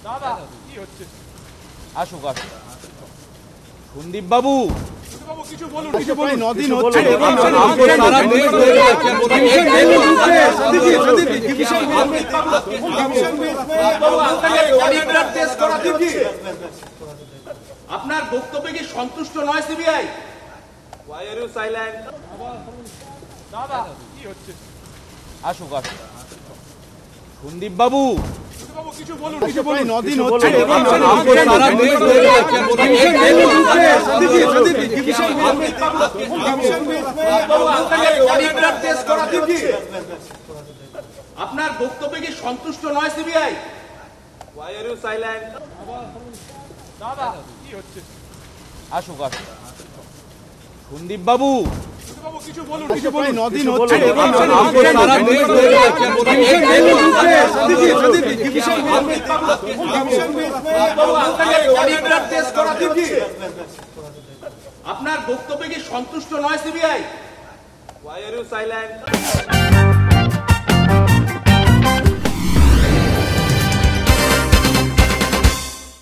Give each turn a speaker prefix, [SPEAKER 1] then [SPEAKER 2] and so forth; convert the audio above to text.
[SPEAKER 1] দাদা কি হচ্ছে?
[SPEAKER 2] আসুক আসুক। সন্দীপ বাবু
[SPEAKER 1] কিছু বলুন, কিছু বলুন।
[SPEAKER 3] নদিন হচ্ছে
[SPEAKER 4] আপনার বক্তব্যে কি সন্তুষ্ট নয় CBI?
[SPEAKER 2] Why are you silent?
[SPEAKER 1] দাদা কি হচ্ছে?
[SPEAKER 2] আসুক আসুক। সন্দীপ বাবু
[SPEAKER 1] কিছু বলুন, কিছু বলুন।
[SPEAKER 3] নদিন হচ্ছে
[SPEAKER 4] আপনার বক্তব্যে কি সন্তুষ্ট নয় CBI?
[SPEAKER 2] Why are you silent?
[SPEAKER 1] দাদা কি হচ্ছে?
[SPEAKER 2] আসুক আসুক। সন্দীপ বাবু
[SPEAKER 1] কিছু বলুন, কিছু বলুন।
[SPEAKER 3] নদিন হচ্ছে
[SPEAKER 4] আপনার বক্তব্যে কি সন্তুষ্ট নয় CBI?
[SPEAKER 2] Why are you silent?